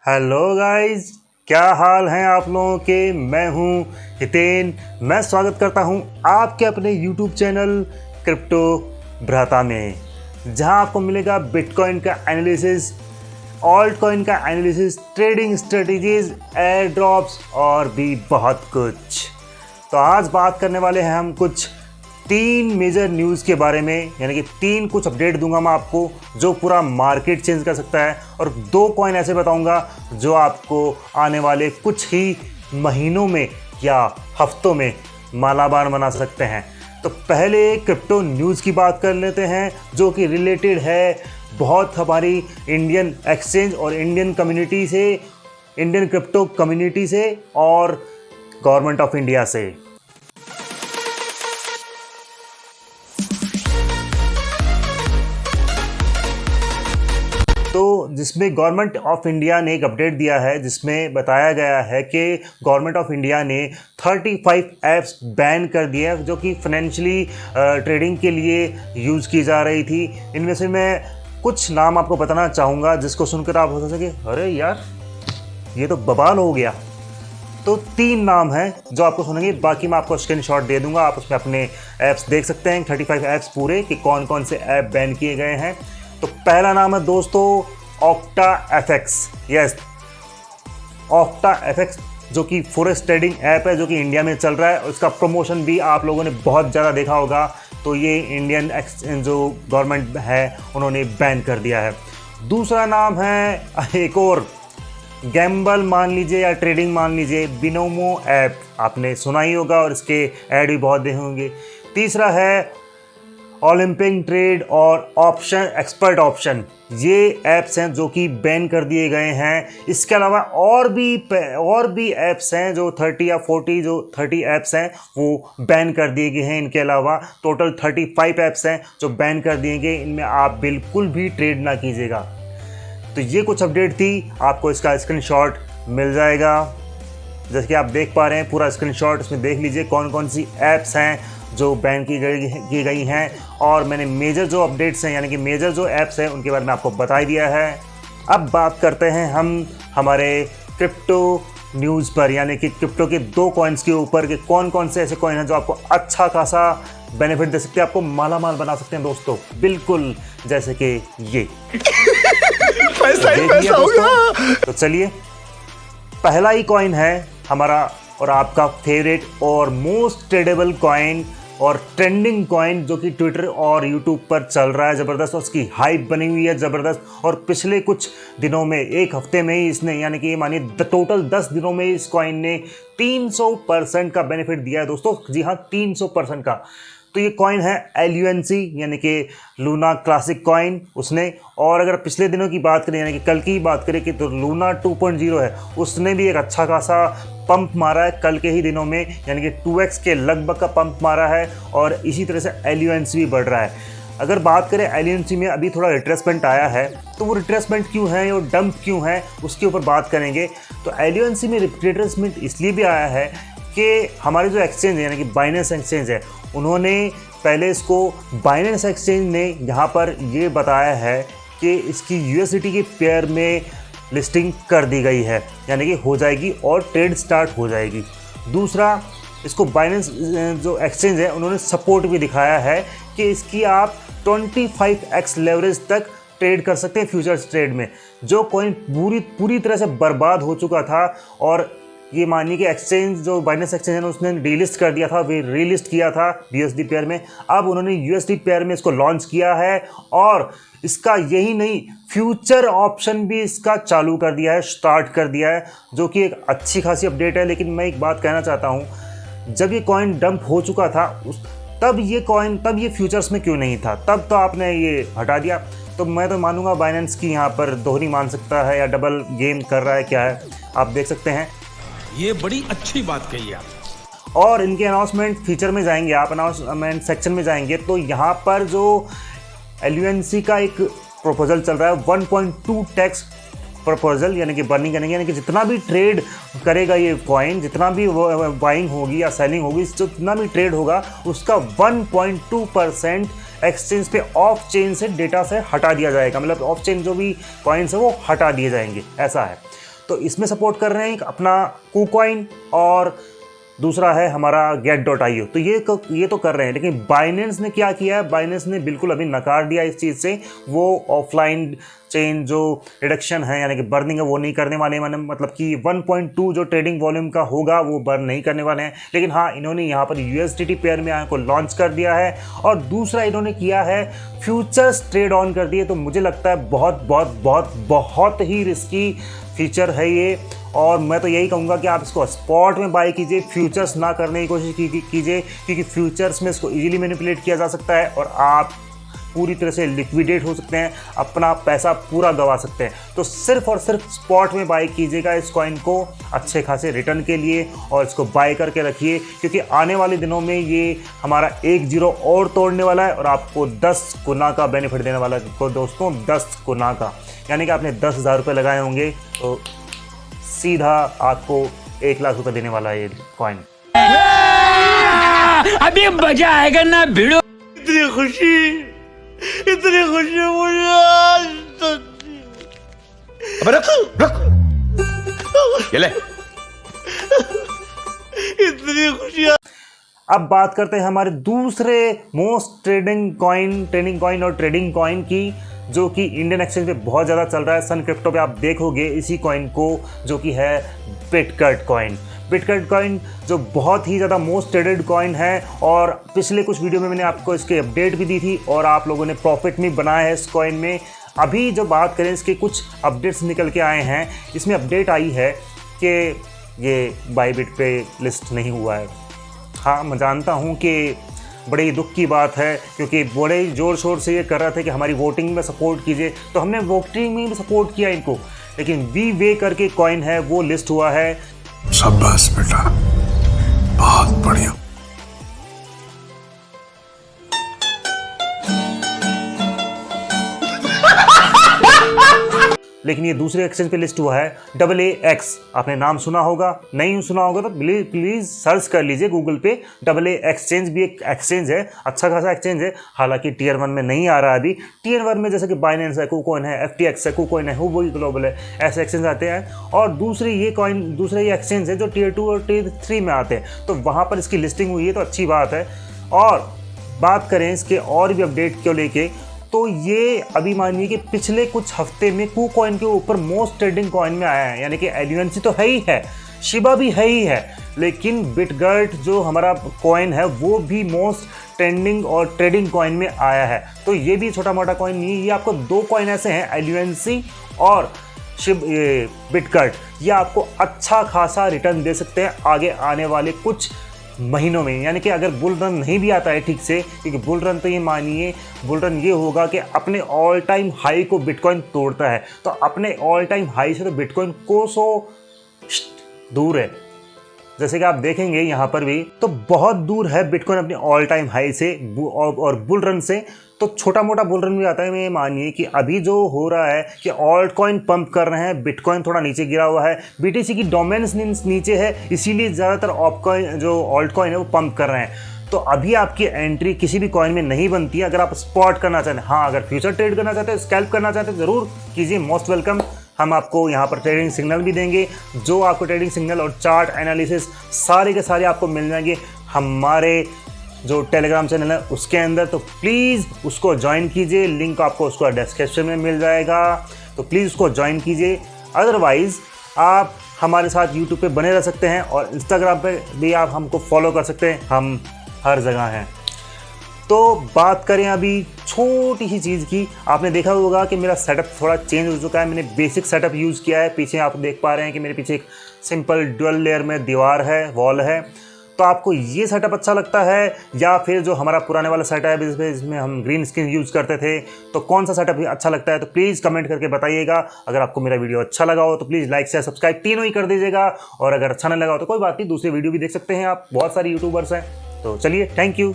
Hello guys, क्या हाल हैं आप लोगों के। मैं हूं हितेन। मैं स्वागत करता हूं आपके अपने YouTube चैनल क्रिप्टो भ्राता में, जहां आपको मिलेगा बिटकॉइन का एनालिसिस, ऑल्ट कॉइन का analysis, trading strategies, air drops और भी बहुत कुछ। तो आज बात करने वाले हैं हम कुछ 3 मेजर न्यूज़ के बारे में, यानी कि 3 कुछ अपडेट दूंगा मैं आपको जो पूरा मार्केट चेंज कर सकता है, और 2 कॉइन ऐसे बताऊंगा जो आपको आने वाले कुछ ही महीनों में या हफ्तों में मालामाल बना सकते हैं। तो पहले क्रिप्टो न्यूज़ की बात कर लेते हैं, जो कि रिलेटेड है बहुत हमारी इंडियन एक्सचेंज और इंडियन कम्युनिटी से, इंडियन क्रिप्टो कम्युनिटी से और गवर्नमेंट ऑफ इंडिया से। तो जिसमें गवर्नमेंट ऑफ इंडिया ने एक अपडेट दिया है, जिसमें बताया गया है कि गवर्नमेंट ऑफ इंडिया ने 35 ऐप्स बैन कर दिया जो कि फाइनेंशियली ट्रेडिंग के लिए यूज़ की जा रही थी। इनमें से मैं कुछ नाम आपको बताना चाहूँगा जिसको सुनकर आप हो सके अरे यार ये तो बवाल हो गया। तो 3 नाम हैं जो आपको सुनेंगे, बाकी मैं आपको स्क्रीनशॉट दे दूंगा, आप उसमें अपने ऐप्स देख सकते हैं 35 ऐप्स पूरे कि कौन कौन से ऐप बैन किए गए हैं। तो पहला नाम है दोस्तों octa FX. Yes, octa FX जो कि फॉरेक्स ट्रेडिंग ऐप है जो कि इंडिया में चल रहा है, उसका प्रमोशन भी आप लोगों ने बहुत ज़्यादा देखा होगा। तो ये इंडियन जो गवर्नमेंट है उन्होंने बैन कर दिया है। दूसरा नाम है एक और गैम्बल मान लीजिए या ट्रेडिंग मान लीजिए, बिनोमो ऐप, आपने सुना ही होगा और इसके ऐड भी बहुत देखे होंगे। तीसरा है ओलंपिक ट्रेड और ऑप्शन एक्सपर्ट ऑप्शन, ये ऐप्स हैं जो कि बैन कर दिए गए हैं। इसके अलावा और भी ऐप्स हैं जो 30 या 40 जो 30 ऐप्स हैं वो बैन कर दिए गए हैं। इनके अलावा टोटल 35 ऐप्स हैं जो बैन कर दिए गए, इनमें आप बिल्कुल भी ट्रेड ना कीजिएगा। तो ये कुछ अपडेट थी, आपको इसका स्क्रीनशॉट मिल जाएगा। जैसे कि आप देख पा रहे हैं पूरा स्क्रीनशॉट, इसमें देख लीजिए कौन कौन सी ऐप्स हैं जो बैन की गई हैं, और मैंने मेजर जो अपडेट्स हैं यानी कि मेजर जो ऐप्स हैं उनके बारे में आपको बता ही दिया है। अब बात करते हैं हम हमारे क्रिप्टो न्यूज़ पर, यानी कि क्रिप्टो के 2 कॉइन्स के ऊपर कि कौन कौन से ऐसे कॉइन हैं जो आपको अच्छा खासा बेनिफिट दे सकते हैं, आपको मालामाल बना सकते हैं दोस्तों, बिल्कुल जैसे कि ये पैसा ही पैसा होगा। तो चलिए, पहला ही कॉइन है हमारा और आपका फेवरेट और मोस्ट ट्रेडेबल कॉइन और ट्रेंडिंग कॉइन जो कि ट्विटर और यूट्यूब पर चल रहा है ज़बरदस्त, उसकी हाइप बनी हुई है ज़बरदस्त। और पिछले कुछ दिनों में, एक हफ्ते में ही इसने, यानी कि मानिए टोटल 10 दिनों में इस कॉइन ने 300% का बेनिफिट दिया है दोस्तों। जी हाँ, 300% का। तो ये कॉइन है LUNC यानी कि लूना क्लासिक कॉइन उसने। और अगर पिछले दिनों की बात करें यानी कि कल की बात करें कि तो लूना 2.0 है, उसने भी एक अच्छा खासा पंप मारा है कल के ही दिनों में, यानी कि 2x के लगभग का पंप मारा है। और इसी तरह से LUNC भी बढ़ रहा है। अगर बात करें LUNC में अभी थोड़ा रिट्रेसमेंट आया है, तो वो रिट्रेसमेंट क्यों है और डंप क्यों है उसके ऊपर बात करेंगे। तो LUNC में रिट्रेसमेंट इसलिए भी आया है कि हमारे जो एक्सचेंज है यानी कि बाइनेंस एक्सचेंज है, उन्होंने पहले इसको, बाइनेंस एक्सचेंज ने यहाँ पर ये बताया है कि इसकी USDT के पेयर में लिस्टिंग कर दी गई है, यानी कि हो जाएगी और ट्रेड स्टार्ट हो जाएगी। दूसरा, इसको बाइनेंस जो एक्सचेंज है उन्होंने सपोर्ट भी दिखाया है कि इसकी आप 25x लेवरेज तक ट्रेड कर सकते हैं फ्यूचर्स ट्रेड में। जो कॉइन पूरी तरह से बर्बाद हो चुका था, और ये मानिए कि एक्सचेंज जो बाइनेंस एक्सचेंज है उसने डीलिस्ट कर दिया था, वे रीलिस्ट किया था BUSD पेयर में। अब उन्होंने USD पेयर में इसको लॉन्च किया है, और इसका यही नहीं, फ्यूचर ऑप्शन भी इसका चालू कर दिया है, स्टार्ट कर दिया है, जो कि एक अच्छी खासी अपडेट है। लेकिन मैं एक बात कहना चाहता हूँ, जब ये कॉइन डंप हो चुका था तब ये फ्यूचर्स में क्यों नहीं था? तब तो आपने ये हटा दिया। तो मैं तो मानूंगा बाइनेंस की यहाँ पर दोहरी मान सकता है या डबल गेम कर रहा है, क्या है आप देख सकते हैं। ये बड़ी अच्छी बात कही आप। और इनके अनाउंसमेंट फीचर में जाएंगे, आप अनाउंसमेंट सेक्शन में जाएंगे तो यहाँ पर जो LUNC का एक प्रपोजल चल रहा है 1.2 टैक्स प्रपोजल, यानी कि बर्निंग करेंगे, यानी कि जितना भी ट्रेड करेगा ये कॉइन, जितना भी बाइंग होगी या सेलिंग होगी, जितना भी ट्रेड होगा उसका 1.2% एक्सचेंज पे ऑफ चेन से डेटा से हटा दिया जाएगा। मतलब ऑफ चेन जो भी कॉइन्स है वो हटा दिए जाएंगे, ऐसा है। तो इसमें सपोर्ट कर रहे हैं अपना KuCoin और दूसरा है हमारा get.io। तो ये तो कर रहे हैं, लेकिन बाइनेंस ने क्या किया है, बाइनेंस ने बिल्कुल अभी नकार दिया इस चीज़ से। वो ऑफलाइन चेन जो रिडक्शन है यानी कि बर्निंग है वो नहीं करने वाले हैं, मतलब कि 1.2 जो ट्रेडिंग वॉल्यूम का होगा वो बर्न नहीं करने वाले हैं। लेकिन हाँ, इन्होंने यहाँ पर USDT पेयर में को लॉन्च कर दिया है और दूसरा इन्होंने किया है फ्यूचर्स ट्रेड ऑन कर दिए। तो मुझे लगता है बहुत बहुत बहुत बहुत ही रिस्की फीचर है ये, और मैं तो यही कहूँगा कि आप इसको स्पॉट में बाय कीजिए, फ्यूचर्स ना करने की कोशिश कीजिए, क्योंकि फ्यूचर्स में इसको इजीली मैनिपुलेट किया जा सकता है और आप पूरी तरह से लिक्विडेट हो सकते हैं, अपना पैसा पूरा गंवा सकते हैं। तो सिर्फ और सिर्फ स्पॉट में बाय कीजिएगा इस कॉइन को अच्छे खासे रिटर्न के लिए, और इसको बाय करके रखिए, क्योंकि आने वाले दिनों में ये हमारा 1 0 और तोड़ने वाला है और आपको 10 गुना का बेनिफिट देने वाला है। तो दोस्तों 10 गुना का, यानी कि आपने 10,000 रुपये लगाए होंगे तो सीधा आपको 1 लाख रुपये देने वाला है ये कॉइन। अभी मजा आएगा ना भिड़ो। इतनी खुशी मुझे आज तक। अबे रख ये ले। इतनी खुशी। अब बात करते हैं हमारे दूसरे मोस्ट ट्रेडिंग कॉइन और ट्रेडिंग कॉइन की, जो कि इंडियन एक्सचेंज पे बहुत ज़्यादा चल रहा है। सन क्रिप्टो पे आप देखोगे इसी कॉइन को, जो कि है बिटकट कॉइन। बिटकट कॉइन जो बहुत ही ज़्यादा मोस्ट ट्रेडेड कॉइन है, और पिछले कुछ वीडियो में मैंने आपको इसके अपडेट भी दी थी और आप लोगों ने प्रॉफिट भी बनाया है इस कॉइन में। अभी जो बात करें इसके कुछ अपडेट्स निकल के आए हैं, इसमें अपडेट आई है कि ये बायबिट पे लिस्ट नहीं हुआ है। हाँ, मैं जानता हूँ कि बड़े ही दुख की बात है, क्योंकि बड़े ज़ोर शोर से ये कर रहा था कि हमारी वोटिंग में सपोर्ट कीजिए, तो हमने वोटिंग में भी सपोर्ट किया इनको, लेकिन वी करके कॉइन है वो लिस्ट हुआ है। शाबाश बेटा, बहुत बढ़िया। लेकिन ये दूसरे एक्सचेंज पे लिस्ट हुआ है AAX। आपने नाम सुना होगा, नहीं सुना होगा तो प्लीज़ सर्च कर लीजिए गूगल पे। AA एक्सचेंज भी एक एक्सचेंज है, अच्छा खासा एक्सचेंज है, हालांकि टियर 1 में नहीं आ रहा अभी। टियर 1 में जैसे कि बाइनेंस है, KuCoin है, FTX है, KuCoin है, हुबो ग्लोबल है, ऐसे एक्सचेंज आते हैं। और दूसरे ये एक्सचेंज है जो टियर 2 और टियर 3 में आते हैं, तो वहाँ पर इसकी लिस्टिंग हुई है, तो अच्छी बात है। और बात करें इसके और भी अपडेट को लेके, तो ये अभी मानिए कि पिछले कुछ हफ्ते में KuCoin के ऊपर मोस्ट ट्रेडिंग कॉइन में आया है, यानी कि LUNC तो है ही है, शिबा भी है ही है, लेकिन बिटगट जो हमारा कॉइन है वो भी मोस्ट ट्रेंडिंग और ट्रेडिंग कॉइन में आया है। तो ये भी छोटा मोटा कॉइन नहीं है, ये आपको 2 कॉइन ऐसे हैं, LUNC और बिटगट, ये आपको अच्छा खासा रिटर्न दे सकते हैं आगे आने वाले कुछ महीनों में। यानी कि अगर बुल रन नहीं भी आता है ठीक से, क्योंकि बुल रन तो ये मानिए, बुल रन ये होगा कि अपने ऑल टाइम हाई को बिटकॉइन तोड़ता है, तो अपने ऑल टाइम हाई से तो बिटकॉइन कोसों दूर है। जैसे कि आप देखेंगे यहाँ पर भी, तो बहुत दूर है बिटकॉइन अपने ऑल टाइम हाई से और बुल रन से। तो छोटा मोटा बुल रन भी आता है। मैं मानिए कि अभी जो हो रहा है कि ऑल्ट कॉइन पंप कर रहे हैं, बिटकॉइन थोड़ा नीचे गिरा हुआ है, BTC की डोमिनेंस नीचे है, इसीलिए ज़्यादातर ऑपकॉइन जो ऑल्ट कॉइन है वो पंप कर रहे हैं। तो अभी आपकी एंट्री किसी भी कॉइन में नहीं बनती है अगर आप स्पॉट करना चाहते हैं। हाँ, अगर फ्यूचर ट्रेड करना चाहते हैं, स्कैल्प करना चाहते हैं, ज़रूर कीजिए, मोस्ट वेलकम। हम आपको यहाँ पर ट्रेडिंग सिग्नल भी देंगे, जो आपको ट्रेडिंग सिग्नल और चार्ट एनालिसिस सारे के सारे आपको मिल जाएंगे हमारे जो टेलीग्राम चैनल है उसके अंदर। तो प्लीज़ उसको ज्वाइन कीजिए, लिंक आपको उसका डिस्क्रिप्शन में मिल जाएगा, तो प्लीज़ उसको ज्वाइन कीजिए। अदरवाइज़ आप हमारे साथ यूट्यूब पे बने रह सकते हैं और इंस्टाग्राम पे भी आप हमको फॉलो कर सकते हैं, हम हर जगह हैं। तो बात करें अभी छोटी सी चीज़ की, आपने देखा होगा कि मेरा सेटअप थोड़ा चेंज हो चुका है। मैंने बेसिक सेटअप यूज़ किया है। पीछे आप देख पा रहे हैं कि मेरे पीछे एक सिंपल डुअल लेयर में दीवार है, वॉल है। तो आपको ये सेटअप अच्छा लगता है या फिर जो हमारा पुराने वाला सेटअप है जिसमें हम ग्रीन स्क्रीन यूज़ करते थे, तो कौन सा सेटअप अच्छा लगता है? तो प्लीज़ कमेंट करके बताइएगा। अगर आपको मेरा वीडियो अच्छा लगा हो तो प्लीज़ लाइक शेयर सब्सक्राइब तीनों ही कर दीजिएगा, और अगर अच्छा नहीं लगा हो तो कोई बात नहीं, दूसरे वीडियो भी देख सकते हैं आप, बहुत सारे यूट्यूबर्स हैं। तो चलिए, थैंक यू।